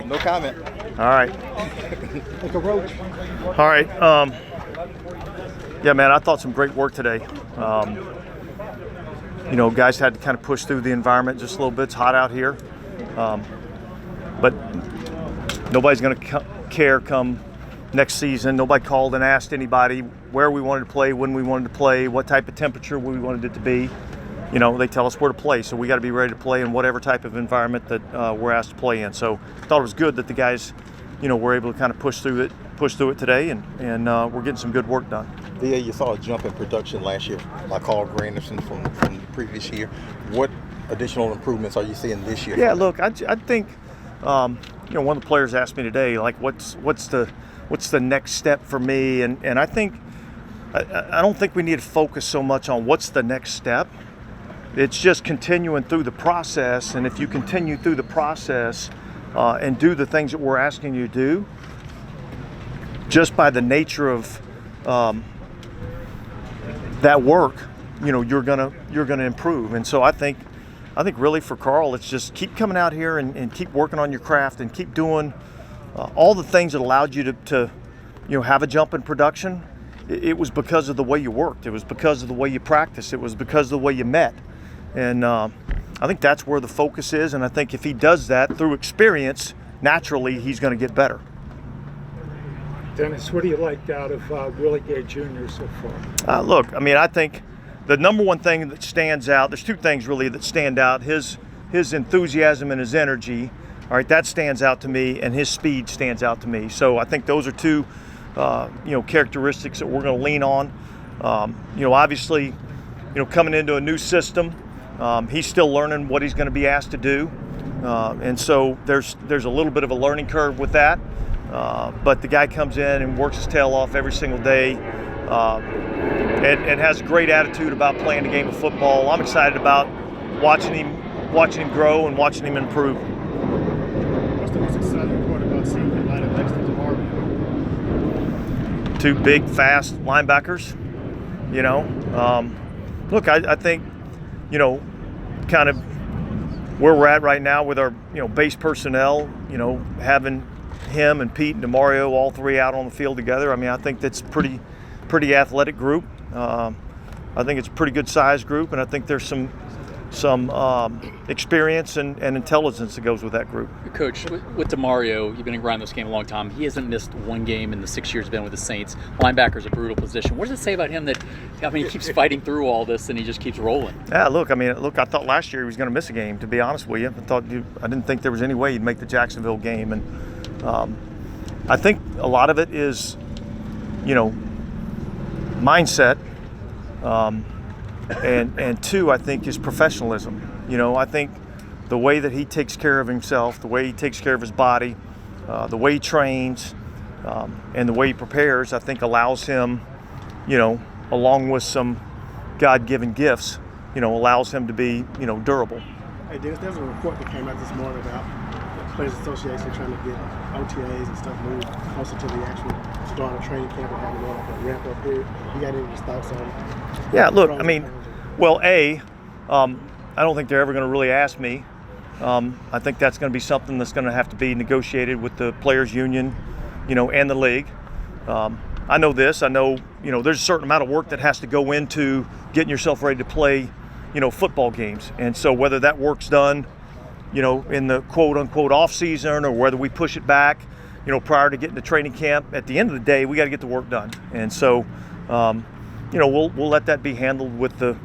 No comment. All right. Like a roach. All right. Yeah, man, I thought some great work today. Guys had to kind of push through the environment just a little bit. It's hot out here. But nobody's going to care come next season. Nobody called and asked anybody where we wanted to play, when we wanted to play, what type of temperature we wanted it to be. They tell us where to play, so we got to be ready to play in whatever type of environment that we're asked to play in. So I thought it was good that the guys, were able to kind of push through it today, and we're getting some good work done. Yeah, you saw a jump in production last year by Carl Granderson from the previous year. What additional improvements are you seeing this year? Yeah, look, I think one of the players asked me today, like, what's the next step for me, and I think I don't think we need to focus so much on what's the next step. It's just continuing through the process, and if you continue through the process and do the things that we're asking you to do, just by the nature of that work, you're gonna improve. And so I think really for Carl, it's just keep coming out here and keep working on your craft and keep doing all the things that allowed you to have a jump in production. It was because of the way you worked. It was because of the way you practiced. It was because of the way you met. And I think that's where the focus is. And I think if he does that through experience, naturally he's going to get better. Dennis, what do you like out of Willie Gay Jr. so far? Look, I think the number one thing that stands out, there's two things really that stand out. His enthusiasm and his energy, all right, that stands out to me, and his speed stands out to me. So I think those are two characteristics that we're going to lean on. Obviously, coming into a new system, he's still learning what he's going to be asked to do. And so there's a little bit of a learning curve with that. But the guy comes in and works his tail off every single day and has a great attitude about playing the game of football. I'm excited about watching him grow and watching him improve. What's the most exciting part about seeing him line up next to Mario? Two big, fast linebackers. Look, I think, kind of where we're at right now with our, base personnel, having him and Pete and DeMario, all three out on the field together. I think that's pretty athletic group. I think it's a pretty good sized group, and I think there's some experience and intelligence that goes with that group. Coach, with DeMario, you've been around this game a long time. He hasn't missed one game in the 6 years he's been with the Saints. Linebacker's a brutal position. What does it say about him that, he keeps fighting through all this and he just keeps rolling? Yeah, look, I thought last year he was going to miss a game, to be honest with you. I didn't think there was any way he'd make the Jacksonville game. And I think a lot of it is, mindset. And two, I think, is professionalism. I think the way that he takes care of himself, the way he takes care of his body, the way he trains, and the way he prepares, I think allows him, along with some God-given gifts, allows him to be, durable. Hey, Dennis, there's a report that came out this morning about the Players Association trying to get OTAs and stuff moved closer to the actual start of training camp and having a ramp-up period. You got any thoughts on it? Yeah, look, I don't think they're ever going to really ask me. I think that's going to be something that's going to have to be negotiated with the players' union, and the league. I know this. I know, there's a certain amount of work that has to go into getting yourself ready to play, football games. And so whether that work's done, in the quote-unquote off-season, or whether we push it back, prior to getting to training camp, at the end of the day, we got to get the work done. And so, we'll let that be handled with the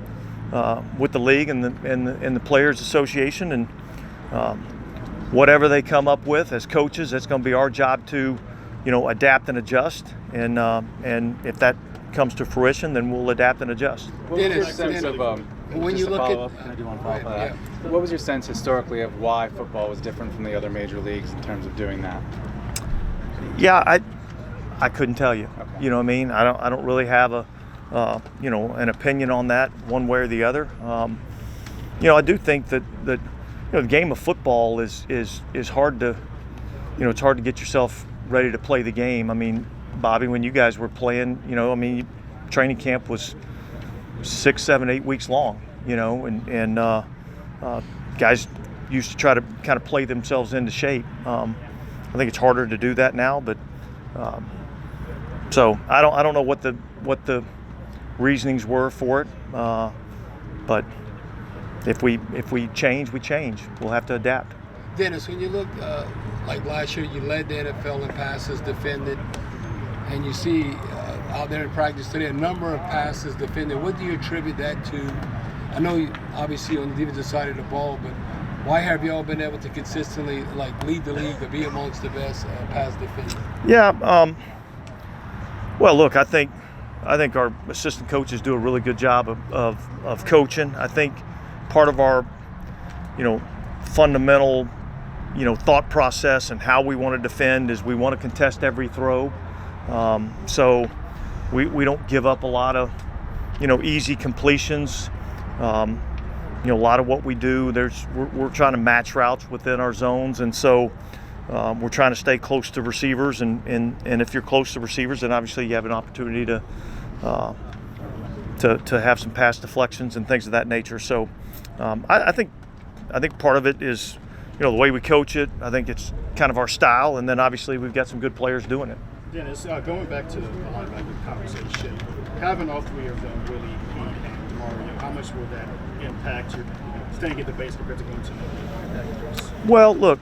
league and the Players Association, and whatever they come up with as coaches, that's going to be our job to, adapt and adjust. And if that comes to fruition, then we'll adapt and adjust. What was your sense of when you look at? Can I do one follow-up on that? What was your sense historically of why football was different from the other major leagues in terms of doing that? Yeah, I couldn't tell you. Okay. I don't really have an opinion on that one way or the other. I do think that the game of football is hard to, it's hard to get yourself ready to play the game. Bobby, when you guys were playing, training camp was 6, 7, 8 weeks long, and guys used to try to kind of play themselves into shape. I think it's harder to do that now. But so I don't know what the reasonings were for it. But if we change, we change. We'll have to adapt. Dennis, when you look like last year, you led the NFL in passes defended, and you see out there in practice today a number of passes defended. What do you attribute that to? I know you obviously on the defensive side of the ball, but why have you all been able to consistently lead the league or be amongst the best pass defenders? Yeah. Well, look, I think our assistant coaches do a really good job of coaching. I think part of our, fundamental, thought process and how we want to defend is we want to contest every throw. So we don't give up a lot of, easy completions. A lot of what we do, we're trying to match routes within our zones, and so we're trying to stay close to receivers. And if you're close to receivers, then obviously you have an opportunity to have some pass deflections and things of that nature. So I think part of it is the way we coach it. I think it's kind of our style, and then obviously we've got some good players doing it. Dennis, going back to the linebacker conversation, having all three of them, Willie, Pete, and Mario, how much will that impact your staying at the base compared to going to the linebackers? Well, look,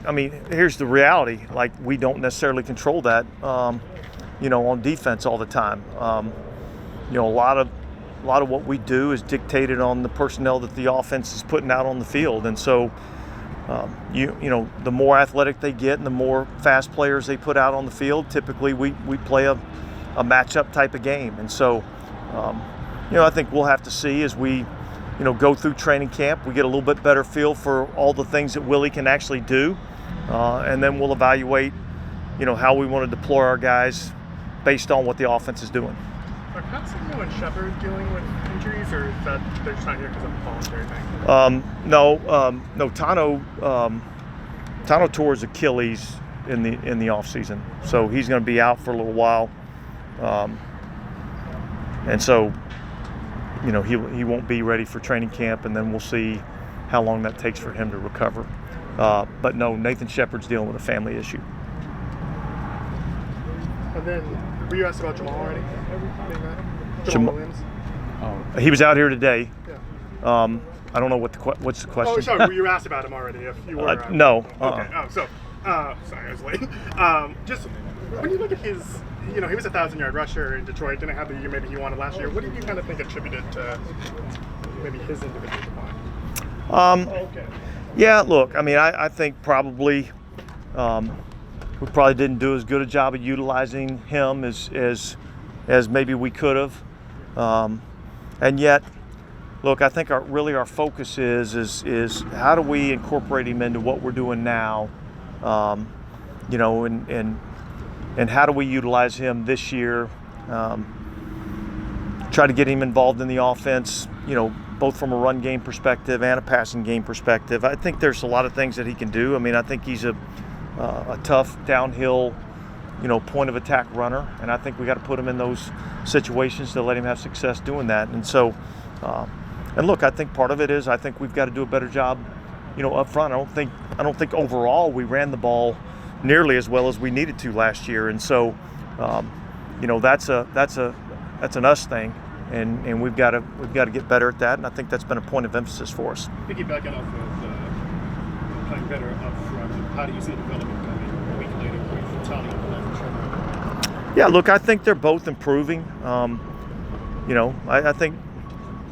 here's the reality. We don't necessarily control that, on defense all the time. A lot of what we do is dictated on the personnel that the offense is putting out on the field, and so the more athletic they get and the more fast players they put out on the field, typically we play a matchup type of game. And so I think we'll have to see as we go through training camp, we get a little bit better feel for all the things that Willie can actually do, and then we'll evaluate how we want to deploy our guys based on what the offense is doing. Are Tanoh and Shepard dealing with injuries, or is that they're just not here because of the voluntary thing? No. Tanoh tore his Achilles in the off season, so he's going to be out for a little while, and so he won't be ready for training camp, and then we'll see how long that takes for him to recover. But no, Nathan Shepard's dealing with a family issue. And then, were you asked about Jamal already? Jamal Williams? He was out here today. Yeah. I don't know what's the question. Oh, sorry. Were you asked about him already? If you were. No. Okay. Oh, so sorry, I was late. Just when you look at his, he was a 1,000-yard rusher in Detroit. Didn't have the year maybe he wanted last year. What do you kind of think attributed to maybe his individual decline? Okay. Yeah. Look, I think probably we probably didn't do as good a job of utilizing him as maybe we could have, and yet, look, I think our focus is how do we incorporate him into what we're doing now, and how do we utilize him this year, try to get him involved in the offense, both from a run game perspective and a passing game perspective. I think there's a lot of things that he can do. I think he's a tough downhill, point of attack runner, and I think we got to put him in those situations to let him have success doing that. And so, and look, I think part of it is I think we've got to do a better job, up front. I don't think overall we ran the ball nearly as well as we needed to last year, and so, that's an us thing, and we've got to get better at that. And I think that's been a point of emphasis for us. Piggybacking off of playing better up front, how do you see development coming a week later with Tanoh and Shepard? Yeah, look, I think they're both improving. I think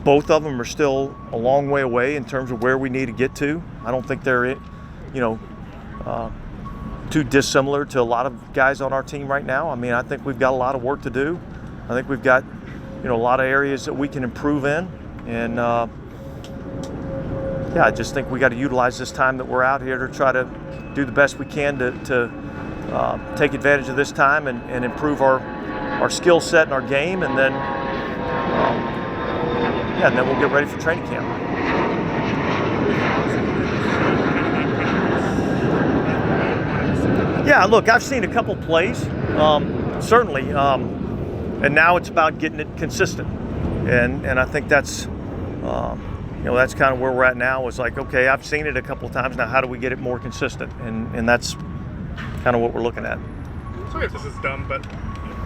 both of them are still a long way away in terms of where we need to get to. I don't think they're, too dissimilar to a lot of guys on our team right now. I think we've got a lot of work to do. I think we've got, a lot of areas that we can improve in. And, I just think we got to utilize this time that we're out here to try to do the best we can to take advantage of this time and improve our skill set and our game, and then and then we'll get ready for training camp. Yeah, look, I've seen a couple plays, certainly, and now it's about getting it consistent, and I think that's that's kind of where we're at now. Is like, okay, I've seen it a couple of times now. How do we get it more consistent? And that's kind of what we're looking at. Sorry if this is dumb, but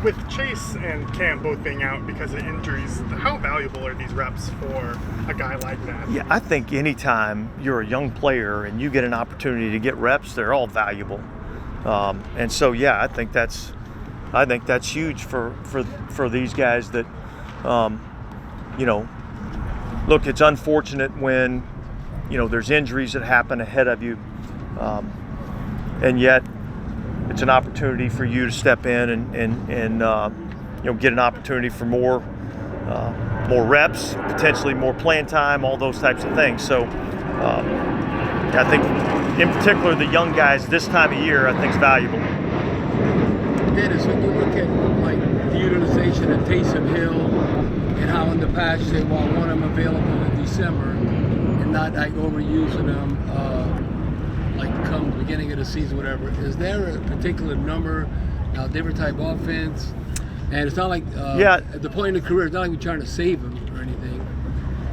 with Chase and Cam both being out because of injuries, how valuable are these reps for a guy like that? Yeah, I think anytime you're a young player and you get an opportunity to get reps, they're all valuable. And so, yeah, I think that's huge for these guys that, you know, look, it's unfortunate when, you know, there's injuries that happen ahead of you, and yet it's an opportunity for you to step in and you know, get an opportunity for more reps, potentially more playing time, all those types of things. So I think in particular the young guys this time of year I think is valuable. Dennis, when you look at like the utilization of Taysom Hill and how in the past you say, well, I want him available in December and not like overusing him like come the beginning of the season, whatever. Is there a particular number, now different type offense? And it's not like at the point in the career, it's not like we're trying to save him or anything.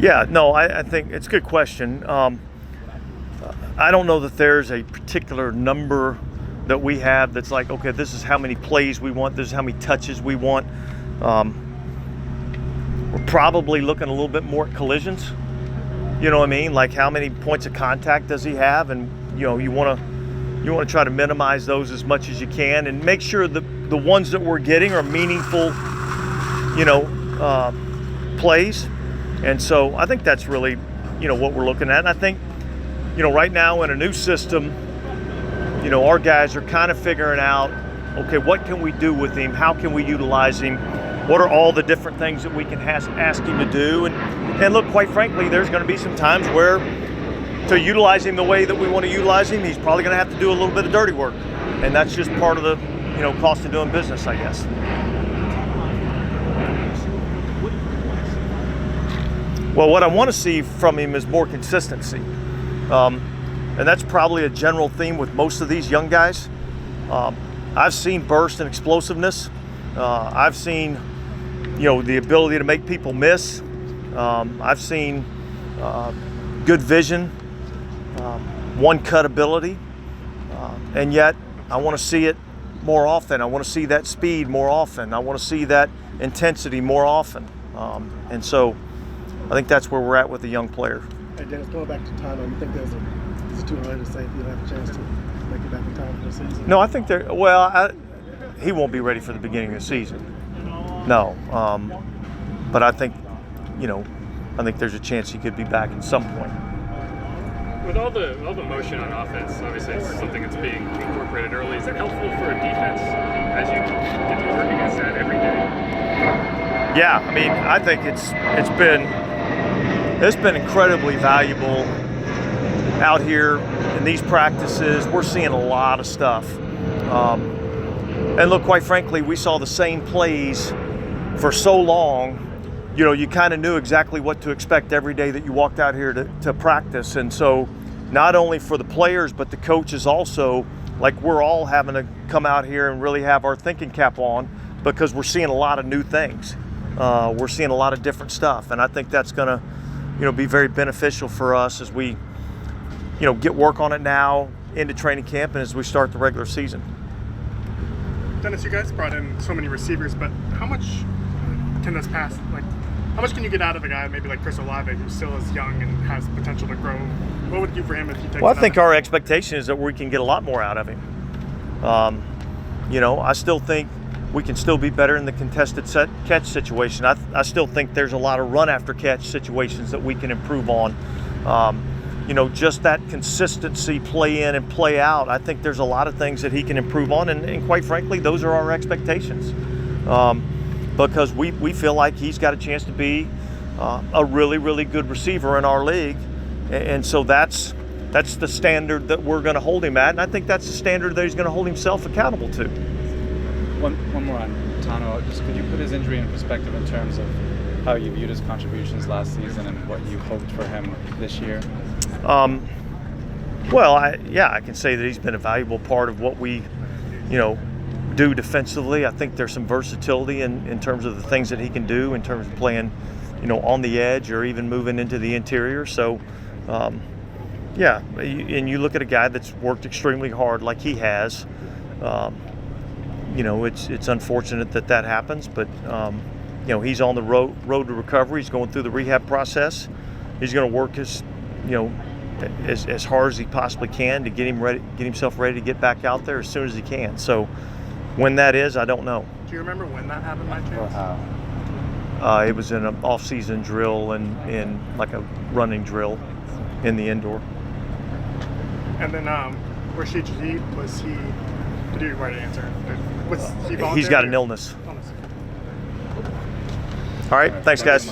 Yeah, no, I think it's a good question. I don't know that there's a particular number that we have that's like, okay, this is how many plays we want, this is how many touches we want. We're probably looking a little bit more at collisions. You know what I mean? Like how many points of contact does he have? And you know, you want to try to minimize those as much as you can and make sure the ones that we're getting are meaningful, you know, plays. And so I think that's really, you know, what we're looking at. And I think, you know, right now in a new system, you know, our guys are kind of figuring out, okay, what can we do with him? How can we utilize him? What are all the different things that we can ask him to do? And look, quite frankly, there's going to be some times where to utilize him the way that we want to utilize him, he's probably going to have to do a little bit of dirty work. And that's just part of the, you know, cost of doing business, I guess. Well, what I want to see from him is more consistency. And that's probably a general theme with most of these young guys. I've seen burst and explosiveness. I've seen, you know, the ability to make people miss. I've seen good vision, one-cut ability, and yet I want to see it more often. I want to see that speed more often. I want to see that intensity more often. And so I think that's where we're at with the young player. Hey Dennis, going back to Tanoh, you think is it too early to say if you'll have a chance to make it back in time for the season? No, I think he won't be ready for the beginning of the season. No, but I think, you know, I think there's a chance he could be back at some point. With all the motion on offense, obviously it's something that's being incorporated early. Is it helpful for a defense as you get to work against that every day? Yeah, I mean, I think it's been incredibly valuable out here in these practices. We're seeing a lot of stuff. And look, quite frankly, we saw the same plays for so long. You know, you kind of knew exactly what to expect every day that you walked out here to practice. And so not only for the players, but the coaches also, like we're all having to come out here and really have our thinking cap on because we're seeing a lot of new things. We're seeing a lot of different stuff. And I think that's going to, you know, be very beneficial for us as we, you know, get work on it now into training camp and as we start the regular season. Dennis, you guys brought in so many receivers, but how much can this pass, like, how much can you get out of a guy maybe like Chris Olave, who still is young and has potential to grow? What would you do for him if you take? Well, I think our expectation is that we can get a lot more out of him. You know, I still think we can still be better in the contested catch situation. I still think there's a lot of run after catch situations that we can improve on. You know, just that consistency, play in and play out. I think there's a lot of things that he can improve on, and quite frankly, those are our expectations. Because we feel like he's got a chance to be a really, really good receiver in our league. And so that's the standard that we're going to hold him at. And I think that's the standard that he's going to hold himself accountable to. One more on Tanoh. Just could you put his injury in perspective in terms of how you viewed his contributions last season and what you hoped for him this year? Well, I can say that he's been a valuable part of what we, you know, do defensively. I think there's some versatility in terms of the things that he can do in terms of playing, you know, on the edge or even moving into the interior. So, and you look at a guy that's worked extremely hard like he has, You know, it's unfortunate that happens, but you know, he's on the road to recovery. He's going through the rehab process. He's going to work as hard as he possibly can to get himself ready to get back out there as soon as he can. So when that is, I don't know. Do you remember when that happened by chance? Or how? It was in an off-season drill and in like a running drill in the indoor. And then Rashid Shaheed, was he? Did you write an answer? Was he He's got an voluntary? illness. Illness. All right, thanks guys.